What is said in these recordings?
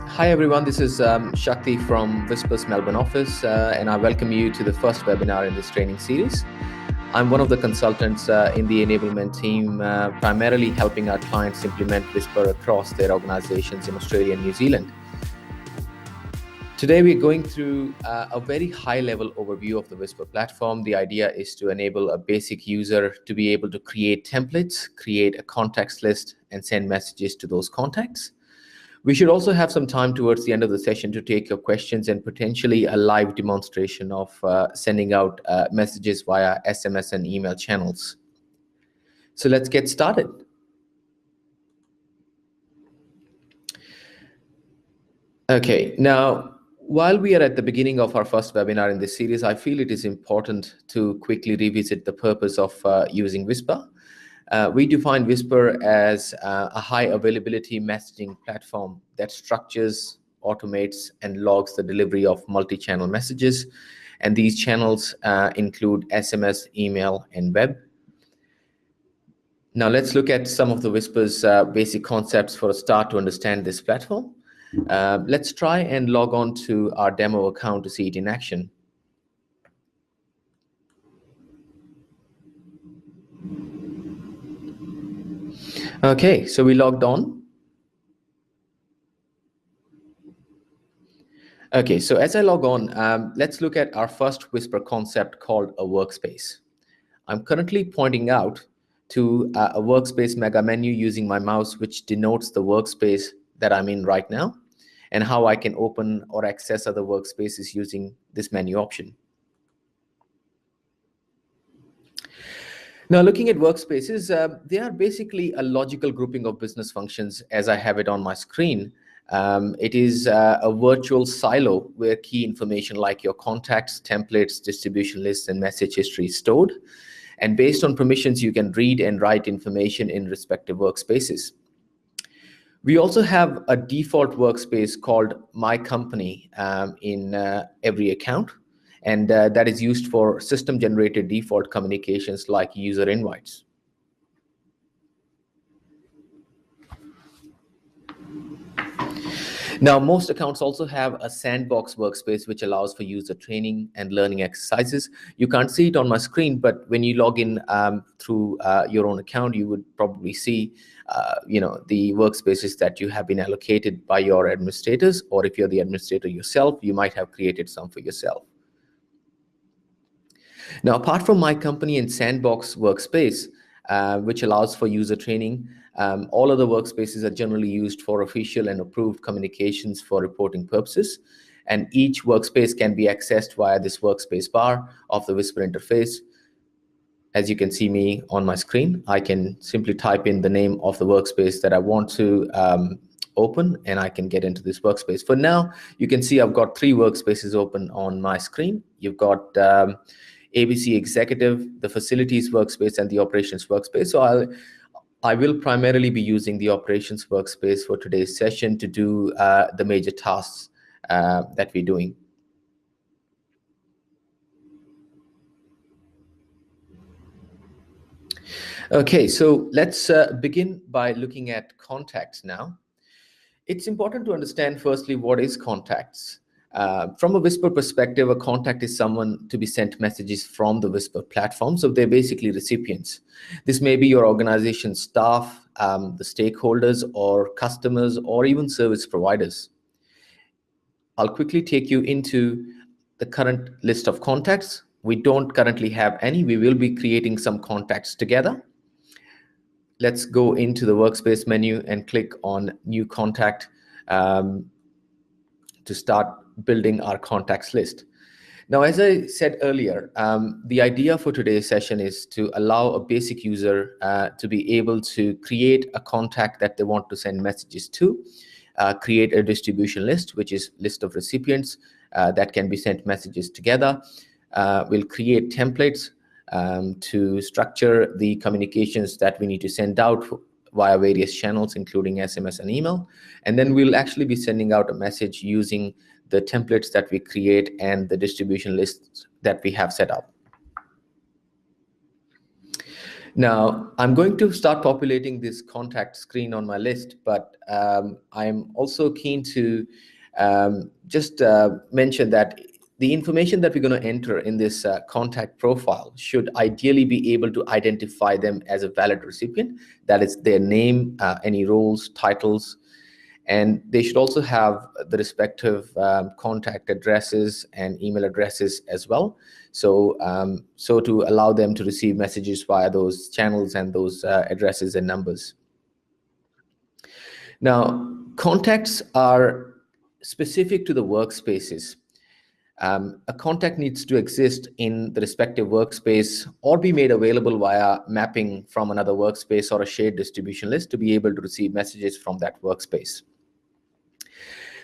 Hi everyone, this is Shakti from Whispir's Melbourne office, and I welcome you to the first webinar in this training series. I'm one of the consultants in the enablement team, primarily helping our clients implement Whispir across their organizations in Australia and New Zealand. Today we're going through a very high-level overview of the Whispir platform. The idea is to enable a basic user to be able to create templates, create a contacts list, and send messages to those contacts. We should also have some time towards the end of the session to take your questions and potentially a live demonstration of sending out messages via SMS and email channels. So let's get started. Okay, now, while we are at the beginning of our first webinar in this series, I feel it is important to quickly revisit the purpose of using Whispir. We define Whispir as a high availability messaging platform that structures, automates, and logs the delivery of multi-channel messages. And these channels include SMS, email, and web. Now let's look at some of the Whispir's basic concepts for a start to understand this platform. Let's try and log on to our demo account to see it in action. Okay, so we logged on. Okay, so as I log on, let's look at our first Whispir concept called a workspace. I'm currently pointing out to a workspace mega menu using my mouse, which denotes the workspace that I'm in right now and how I can open or access other workspaces using this menu option. Now, looking at workspaces, they are basically a logical grouping of business functions as I have it on my screen. It is a virtual silo where key information like your contacts, templates, distribution lists, and message history is stored. And based on permissions, you can read and write information in respective workspaces. We also have a default workspace called My Company in every account. And that is used for system-generated default communications like user invites. Now, most accounts also have a Sandbox Workspace, which allows for user training and learning exercises. You can't see it on my screen, but when you log in through your own account, you would probably see the workspaces that you have been allocated by your administrators, or if you're the administrator yourself, you might have created some for yourself. Now, apart from My Company and Sandbox Workspace, which allows for user training, all other workspaces are generally used for official and approved communications for reporting purposes. And each workspace can be accessed via this workspace bar of the Whispir interface. As you can see me on my screen, I can simply type in the name of the workspace that I want to open, and I can get into this workspace. For now, you can see I've got 3 workspaces open on my screen. You've got ABC Executive, the Facilities Workspace, and the Operations Workspace. So I will primarily be using the Operations Workspace for today's session to do the major tasks that we're doing. Okay, so let's begin by looking at contacts now. It's important to understand firstly what is contacts. From a Whispir perspective, a contact is someone to be sent messages from the Whispir platform. So they're basically recipients. This may be your organization's staff, the stakeholders, or customers, or even service providers. I'll quickly take you into the current list of contacts. We don't currently have any. We will be creating some contacts together. Let's go into the workspace menu and click on New Contact to start building our contacts list. Now, as I said earlier, the idea for today's session is to allow a basic user to be able to create a contact that they want to send messages to, create a distribution list, which is list of recipients that can be sent messages together. We'll create templates to structure the communications that we need to send out via various channels, including SMS and email. And then we'll actually be sending out a message using the templates that we create and the distribution lists that we have set up. Now, I'm going to start populating this contact screen on my list, but I'm also keen to just mention that the information that we're going to enter in this contact profile should ideally be able to identify them as a valid recipient. That is their name, any roles, titles, and they should also have the respective contact addresses and email addresses as well. So, so to allow them to receive messages via those channels and those addresses and numbers. Now, contacts are specific to the workspaces. A contact needs to exist in the respective workspace or be made available via mapping from another workspace or a shared distribution list to be able to receive messages from that workspace.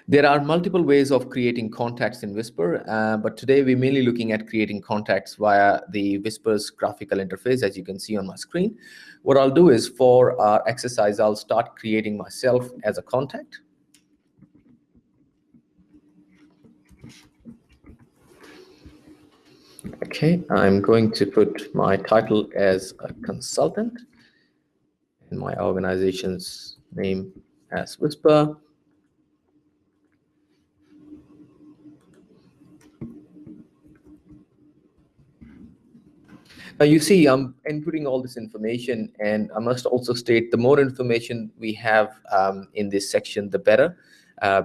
There are multiple ways of creating contacts in Whispir, but today we're mainly looking at creating contacts via the Whispir's graphical interface, as you can see on my screen. What I'll do is, for our exercise, I'll start creating myself as a contact. Okay, I'm going to put my title as a consultant and my organization's name as Whispir. Now you see I'm inputting all this information, and I must also state the more information we have in this section, the better,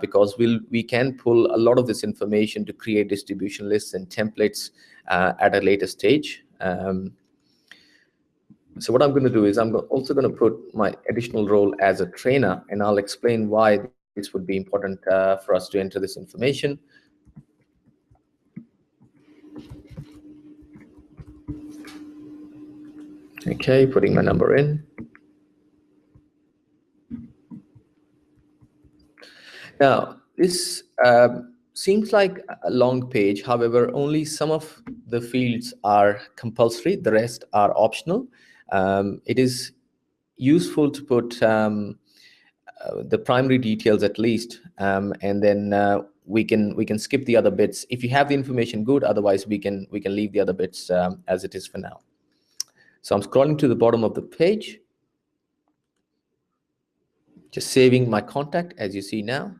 because we can pull a lot of this information to create distribution lists and templates at a later stage. So what I'm going to do is I'm also going to put my additional role as a trainer, and I'll explain why this would be important for us to enter this information. Okay, putting my number in. Now, this seems like a long page. However, only some of the fields are compulsory. The rest are optional. It is useful to put the primary details at least, and then we can skip the other bits. If you have the information, good. Otherwise, we can leave the other bits as it is for now. So I'm scrolling to the bottom of the page, just saving my contact, as you see now.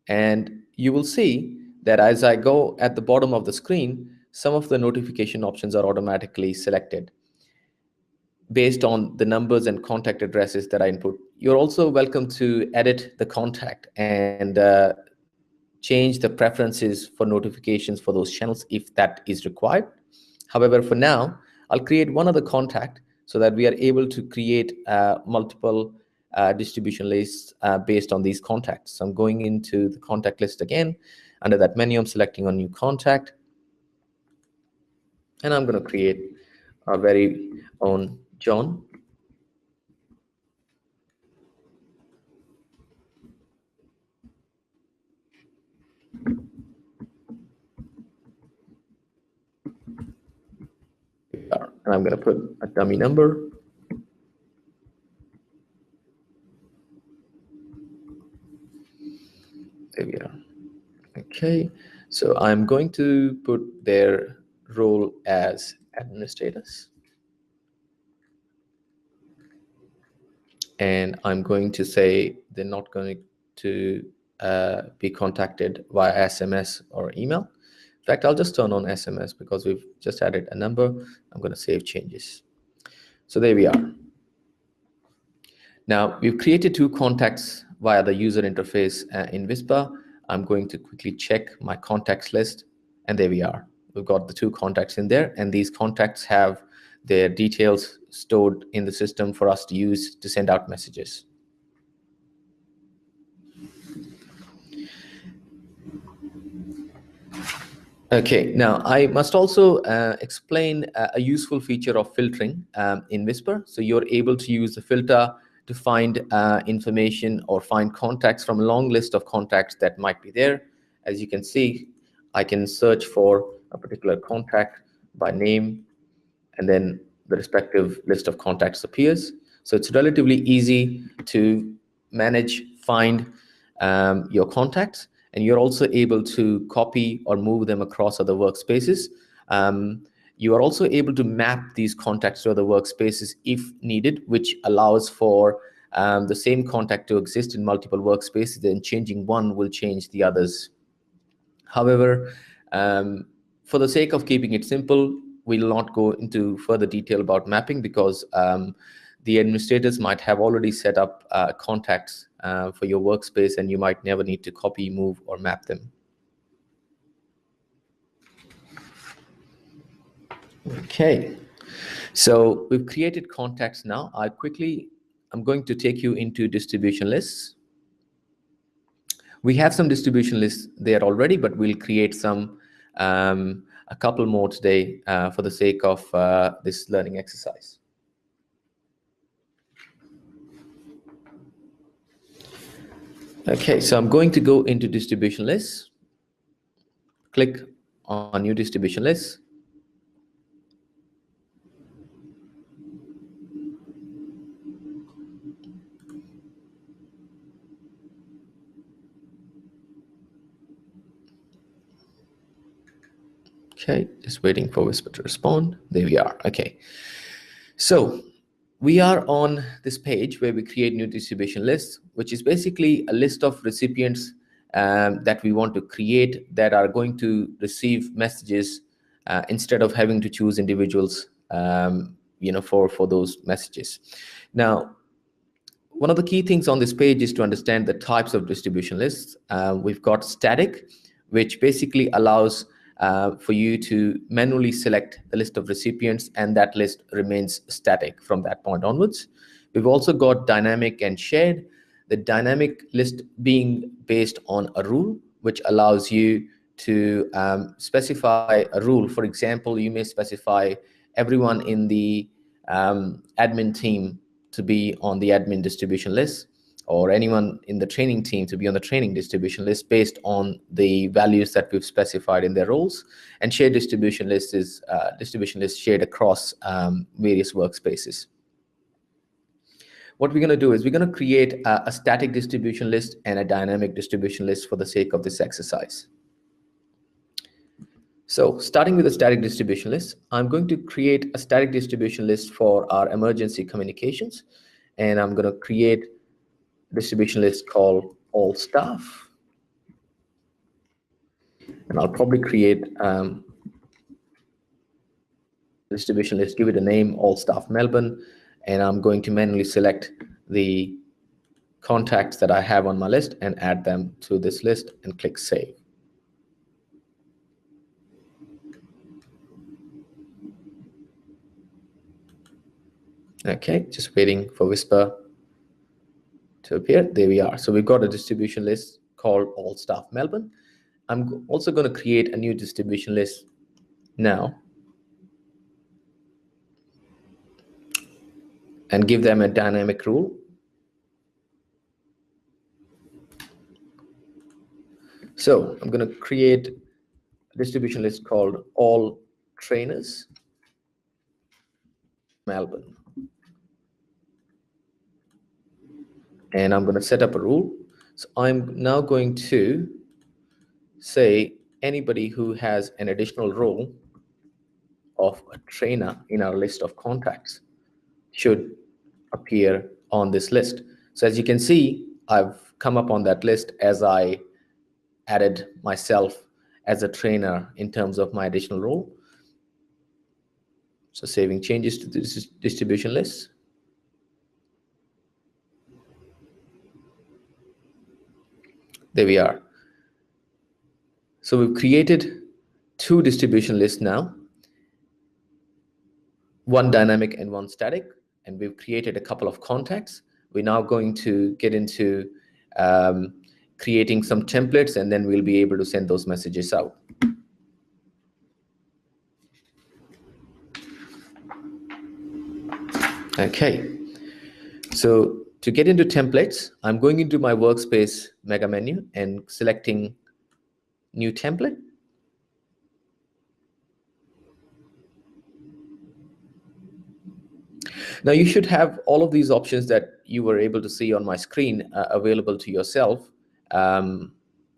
And you will see that as I go at the bottom of the screen, some of the notification options are automatically selected based on the numbers and contact addresses that I input. You're also welcome to edit the contact and change the preferences for notifications for those channels if that is required. However, for now, I'll create one other contact so that we are able to create multiple distribution lists based on these contacts. So I'm going into the contact list again. Under that menu, I'm selecting a new contact. And I'm going to create our very own John. And I'm going to put a dummy number. There we are. Okay, so I'm going to put their role as administrators. And I'm going to say they're not going to be contacted via SMS or email. In fact, I'll just turn on SMS because we've just added a number. I'm going to save changes. So there we are. Now, we've created two contacts via the user interface in Whispir. I'm going to quickly check my contacts list, and there we are. We've got the two contacts in there, and these contacts have their details stored in the system for us to use to send out messages. Okay, now I must also explain a useful feature of filtering in Whispir. So you're able to use the filter to find information or find contacts from a long list of contacts that might be there. As you can see, I can search for a particular contact by name, and then the respective list of contacts appears. So it's relatively easy to manage, find your contacts, and you're also able to copy or move them across other workspaces. You are also able to map these contacts to other workspaces if needed, which allows for the same contact to exist in multiple workspaces. Then changing one will change the others. However, for the sake of keeping it simple, we'll not go into further detail about mapping because the administrators might have already set up contacts for your workspace, and you might never need to copy, move, or map them. Okay, so we've created contacts now. I'm going to take you into distribution lists. We have some distribution lists there already, but we'll create some, a couple more today for the sake of this learning exercise. Okay, so I'm going to go into distribution lists, click on new distribution list. Okay, just waiting for Whispir to respond. There we are. Okay, so we are on this page where we create new distribution lists, which is basically a list of recipients that we want to create that are going to receive messages instead of having to choose individuals, for those messages. Now, one of the key things on this page is to understand the types of distribution lists. We've got static, which basically allows for you to manually select the list of recipients, and that list remains static from that point onwards. We've also got dynamic and shared. The dynamic list being based on a rule, which allows you to specify a rule. For example, you may specify everyone in the admin team to be on the admin distribution list, or anyone in the training team to be on the training distribution list based on the values that we've specified in their roles. And shared distribution list is distribution list shared across various workspaces. What we're going to do is we're going to create a static distribution list and a dynamic distribution list for the sake of this exercise. So starting with a static distribution list, I'm going to create a static distribution list for our emergency communications, and I'm going to create distribution list called all staff, and I'll probably create distribution list, give it a name, all staff Melbourne, and I'm going to manually select the contacts that I have on my list and add them to this list and click save. Okay, just waiting for Whispir to appear. There we are. So we've got a distribution list called all staff Melbourne. I'm also going to create a new distribution list now and give them a dynamic rule. So I'm going to create a distribution list called all trainers Melbourne. And I'm going to set up a rule. So I'm now going to say anybody who has an additional role of a trainer in our list of contacts should appear on this list. So as you can see, I've come up on that list as I added myself as a trainer in terms of my additional role. So saving changes to this distribution list. There we are. So we've created two distribution lists now, one dynamic and one static, and we've created a couple of contacts. We're now going to get into creating some templates, and then we'll be able to send those messages out. Okay, so to get into templates, I'm going into my workspace mega menu and selecting new template. Now you should have all of these options that you were able to see on my screen available to yourself.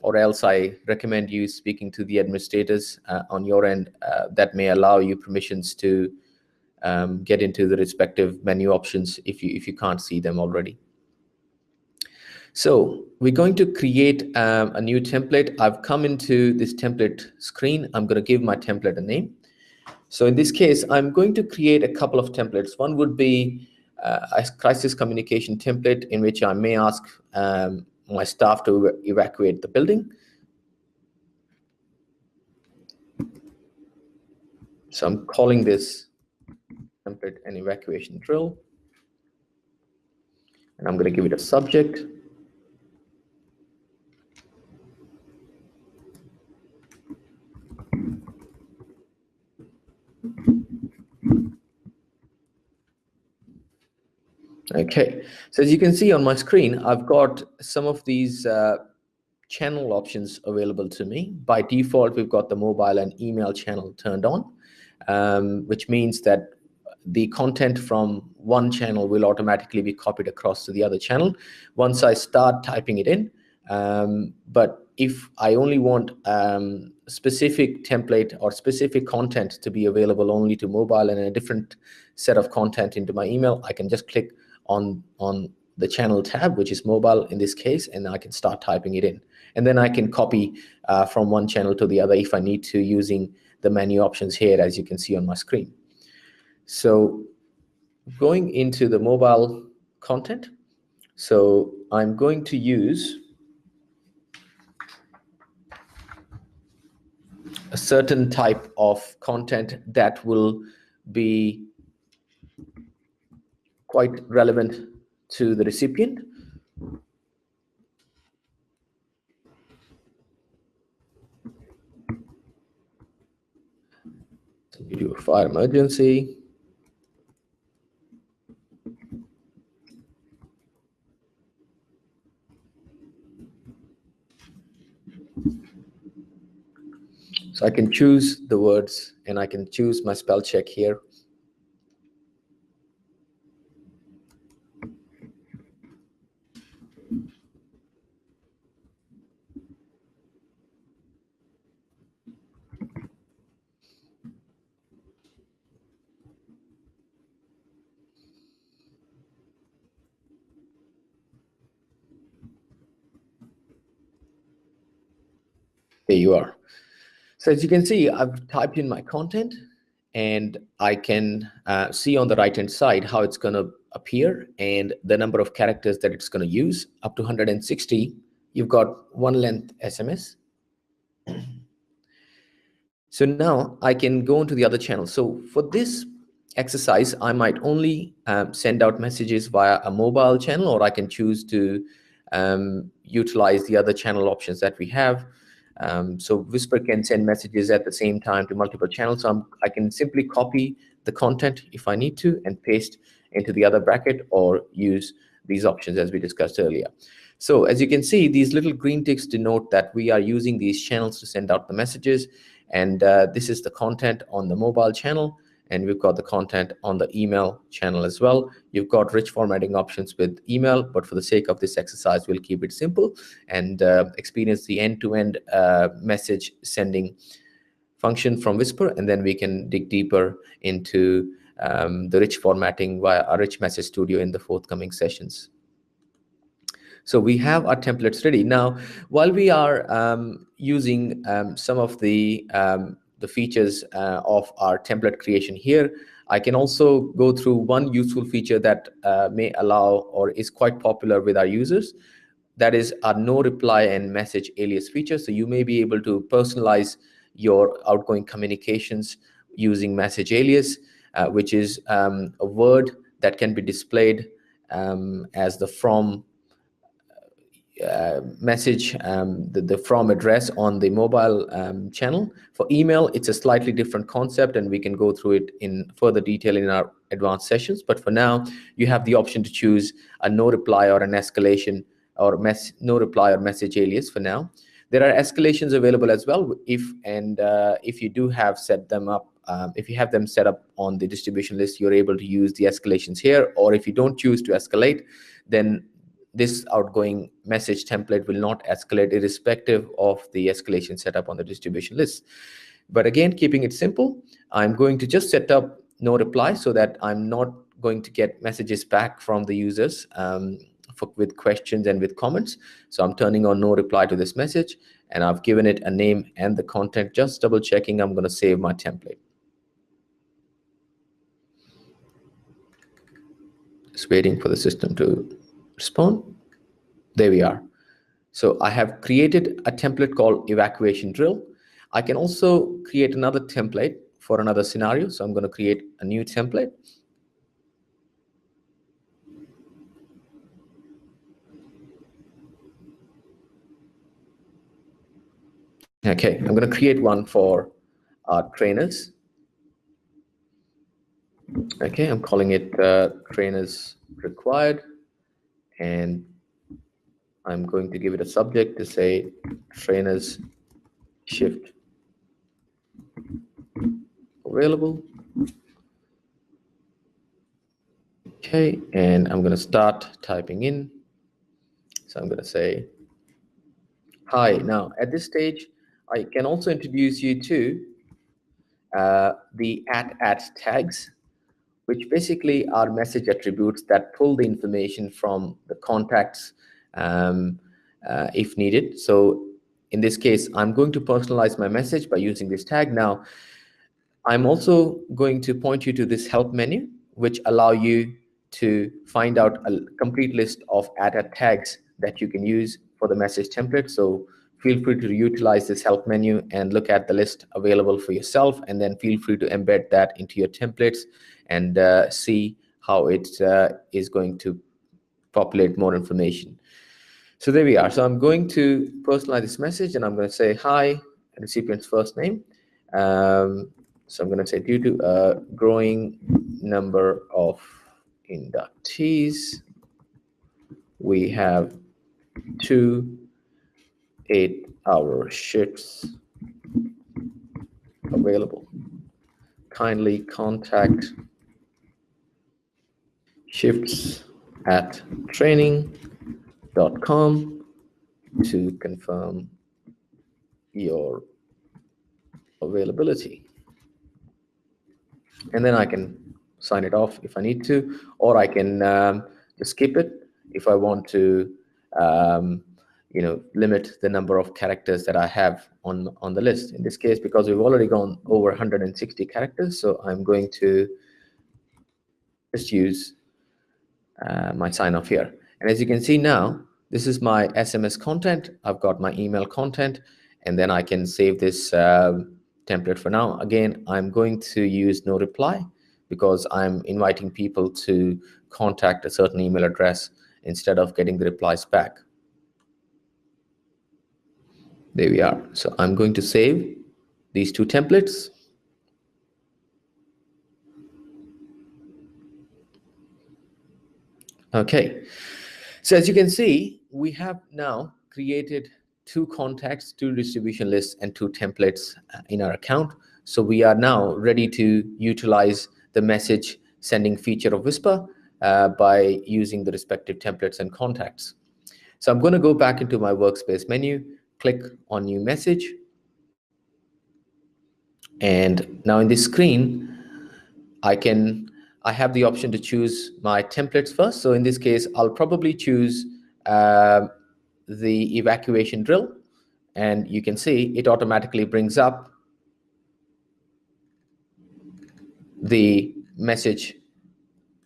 or else I recommend you speaking to the administrators on your end that may allow you permissions to get into the respective menu options if you can't see them already. So we're going to create a new template. I've come into this template screen. I'm going to give my template a name. So in this case, I'm going to create a couple of templates. One would be a crisis communication template in which I may ask my staff to evacuate the building. So I'm calling this template an evacuation drill. And I'm going to give it a subject. Okay, so as you can see on my screen, I've got some of these channel options available to me. By default, we've got the mobile and email channel turned on, which means that the content from one channel will automatically be copied across to the other channel once I start typing it in. But if I only want specific template or specific content to be available only to mobile and a different set of content into my email, I can just click on the channel tab, which is mobile in this case, and I can start typing it in. And then I can copy from one channel to the other if I need to, using the menu options here, as you can see on my screen. So going into the mobile content, so I'm going to use a certain type of content that will be quite relevant to the recipient. So we do a fire emergency. So I can choose the words and I can choose my spell check here. There you are. So as you can see, I've typed in my content, and I can see on the right-hand side how it's going to appear and the number of characters that it's going to use. Up to 160, you've got one length SMS. So now I can go into the other channel. So for this exercise, I might only send out messages via a mobile channel, or I can choose to utilize the other channel options that we have. So Whispir can send messages at the same time to multiple channels. So I can simply copy the content if I need to and paste into the other bracket, or use these options as we discussed earlier. So as you can see, these little green ticks denote that we are using these channels to send out the messages. And this is the content on the mobile channel, and we've got the content on the email channel as well. You've got rich formatting options with email, but for the sake of this exercise, we'll keep it simple and experience the end-to-end message sending function from Whispir, and then we can dig deeper into the rich formatting via our Rich Message Studio in the forthcoming sessions. So we have our templates ready. Now, while we are using some of the features of our template creation here, I can also go through one useful feature that may allow, or is quite popular with our users. That is our no reply and message alias feature. So you may be able to personalize your outgoing communications using message alias, which is a word that can be displayed as the from message, the from address on the mobile channel. For email, it's a slightly different concept, and we can go through it in further detail in our advanced sessions. But for now, you have the option to choose a no reply or an escalation, or no reply or message alias for now. There are escalations available as well if you do have set them up. If you have them set up on the distribution list, you're able to use the escalations here. Or if you don't choose to escalate, then this outgoing message template will not escalate irrespective of the escalation setup on the distribution list. But again, keeping it simple, I'm going to just set up no reply so that I'm not going to get messages back from the users with questions and with comments. So I'm turning on no reply to this message, and I've given it a name and the content, just double checking. I'm going to save my template. Just waiting for the system to respond. There we are. So I have created a template called evacuation drill. I can also create another template for another scenario. So I'm going to create a new template. Okay, I'm going to create one for our trainers. Okay, I'm calling it trainers required, and I'm going to give it a subject to say trainers shift available. Okay, and I'm going to start typing in. So I'm going to say, hi. Now, at this stage, I can also introduce you to the @ tags, which basically are message attributes that pull the information from the contacts if needed. So in this case, I'm going to personalize my message by using this tag. Now, I'm also going to point you to this help menu, which allow you to find out a complete list of @ tags that you can use for the message template. So feel free to utilize this help menu and look at the list available for yourself, and then feel free to embed that into your templates and see how it is going to populate more information. So there we are. So I'm going to personalize this message, and I'm going to say, hi, recipient's first name. So I'm going to say, due to a growing number of inductees, we have 2 8-hour shifts available. Kindly contact shifts@training.com to confirm your availability. And then I can sign it off if I need to, or I can just skip it if I want to limit the number of characters that I have on the list. In this case, because we've already gone over 160 characters, so I'm going to just use my sign off here. And as you can see now, this is my SMS content. I've got my email content, and then I can save this template for now. Again, I'm going to use no reply because I'm inviting people to contact a certain email address instead of getting the replies back. There we are. So I'm going to save these 2 templates. Okay. So as you can see, we have now created 2 contacts, 2 distribution lists, and 2 templates in our account. So we are now ready to utilize the message sending feature of Whispir by using the respective templates and contacts. So I'm going to go back into my workspace menu, click on new message. And now in this screen, I have the option to choose my templates first. So in this case, I'll probably choose the evacuation drill, and you can see it automatically brings up the message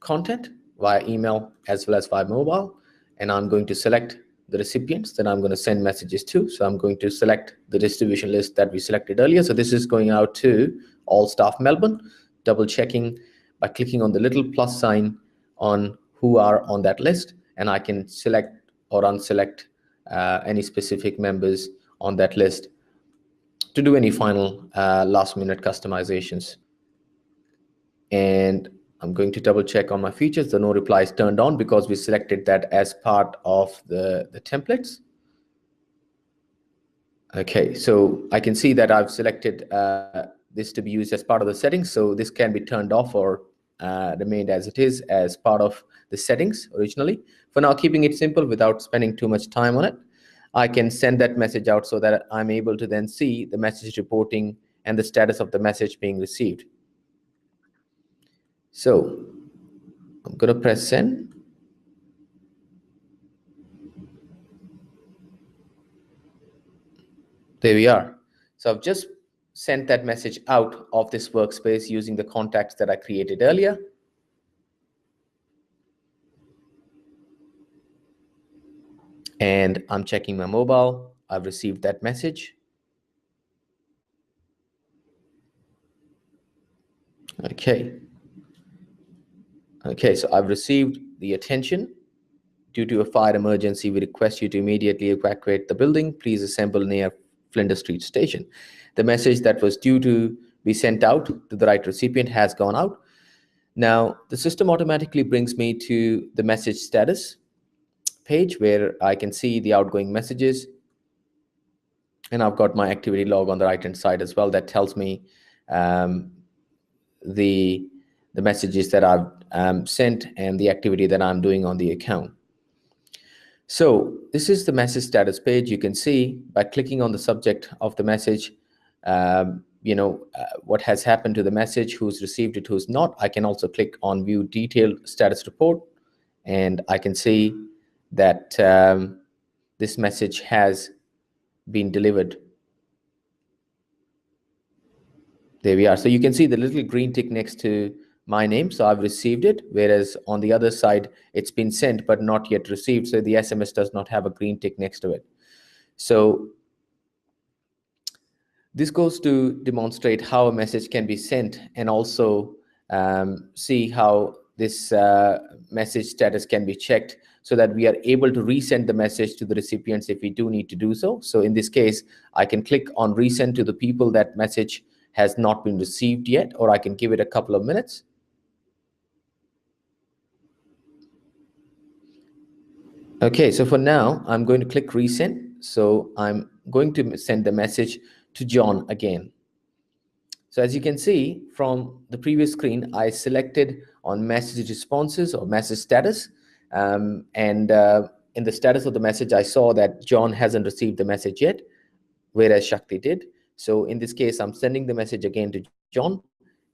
content via email as well as via mobile. And I'm going to select the recipients that I'm going to send messages to. So I'm going to select the distribution list that we selected earlier. So this is going out to all staff Melbourne, double checking by clicking on the little plus sign on who are on that list, and I can select or unselect any specific members on that list to do any final last minute customizations. And I'm going to double check on my features. The no reply is turned on because we selected that as part of the templates. Okay, so I can see that I've selected this to be used as part of the settings. So this can be turned off or remained as it is as part of the settings originally. For now, keeping it simple without spending too much time on it, I can send that message out so that I'm able to then see the message reporting and the status of the message being received. So I'm going to press send. There we are. So I've just sent that message out of this workspace using the contacts that I created earlier. And I'm checking my mobile. I've received that message. Okay, so I've received the attention. Due to a fire emergency, we request you to immediately evacuate the building. Please assemble near Flinders Street Station. The message that was due to be sent out to the right recipient has gone out. Now, the system automatically brings me to the message status page where I can see the outgoing messages. And I've got my activity log on the right-hand side as well that tells me the messages that I've sent and the activity that I'm doing on the account. So this is the message status page. You can see by clicking on the subject of the message, what has happened to the message, who's received it, who's not. I can also click on view detailed status report, and I can see that this message has been delivered. There we are. So you can see the little green tick next to my name. So I've received it, whereas on the other side, it's been sent but not yet received. So the SMS does not have a green tick next to it. So this goes to demonstrate how a message can be sent and also see how this message status can be checked so that we are able to resend the message to the recipients if we do need to do so. So in this case, I can click on resend to the people that message has not been received yet, or I can give it a couple of minutes. Okay, so for now, I'm going to click resend. So I'm going to send the message to John again. So as you can see from the previous screen, I selected on message responses or message status. In the status of the message, I saw that John hasn't received the message yet, whereas Shakti did. So in this case, I'm sending the message again to John.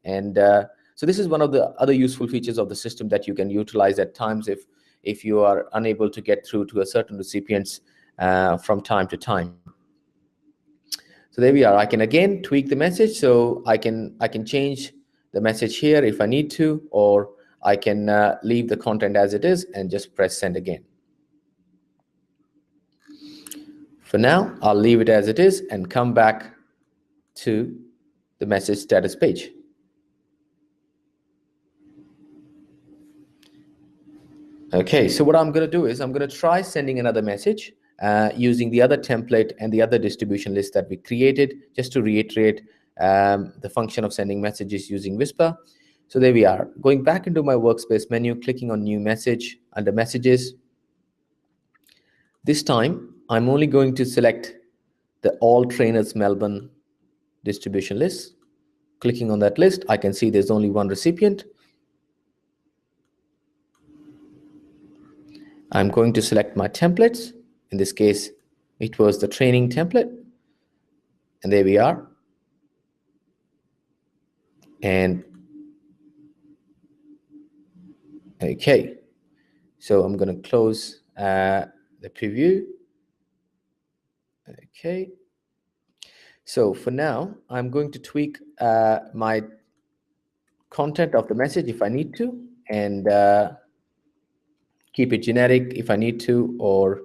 And so this is one of the other useful features of the system that you can utilize at times if you are unable to get through to a certain recipients from time to time. So there we are. I can again tweak the message. So I can change the message here if I need to, or I can leave the content as it is and just press send again. For now, I'll leave it as it is and come back to the message status page. Okay, so what I'm going to do is I'm going to try sending another message using the other template and the other distribution list that we created, just to reiterate the function of sending messages using Whispir. So there we are. Going back into my workspace menu, clicking on new message under messages. This time, I'm only going to select the All Trainers Melbourne distribution list. Clicking on that list, I can see there's only one recipient. I'm going to select my templates. In this case, it was the training template. And there we are. And okay, so I'm going to close the preview. Okay. So for now, I'm going to tweak my content of the message if I need to, and keep it generic if I need to, or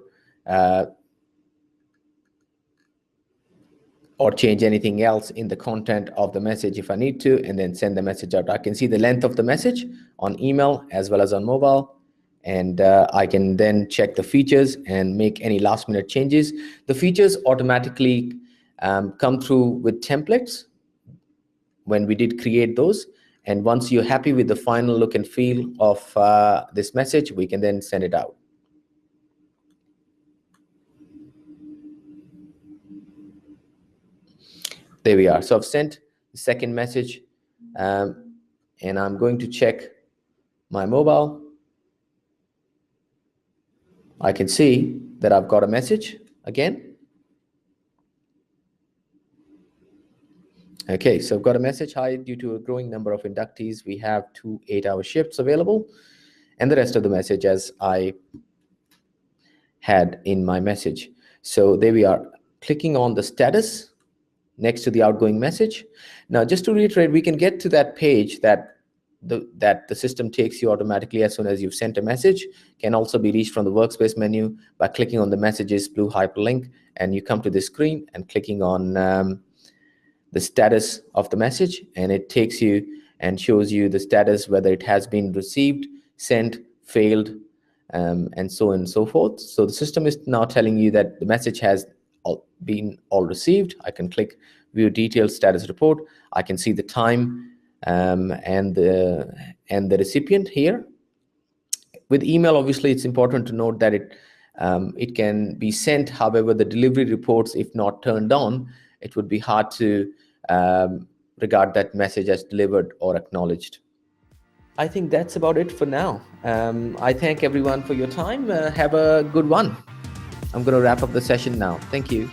change anything else in the content of the message if I need to, and then send the message out. I can see the length of the message on email as well as on mobile, and I can then check the features and make any last minute changes. The features automatically come through with templates when we did create those. And once you're happy with the final look and feel of this message, we can then send it out. There we are. So I've sent the second message. and I'm going to check my mobile. I can see that I've got a message again. Okay, so I've got a message. Hi, due to a growing number of inductees, we have 2 8-hour shifts available, and the rest of the message as I had in my message. So there we are, clicking on the status next to the outgoing message. Now, just to reiterate, we can get to that page that the system takes you automatically as soon as you've sent a message. Can also be reached from the workspace menu by clicking on the messages blue hyperlink, and you come to this screen and clicking on the status of the message, and it takes you and shows you the status, whether it has been received, sent, failed, and so on and so forth. So the system is now telling you that the message has been all received. I can click view detailed status report. I can see the time and the recipient here. With email, obviously, it's important to note that it can be sent. However, the delivery reports, if not turned on, it would be hard to regard that message as delivered or acknowledged. I think that's about it for now. I thank everyone for your time. Have a good one. I'm going to wrap up the session now. Thank you.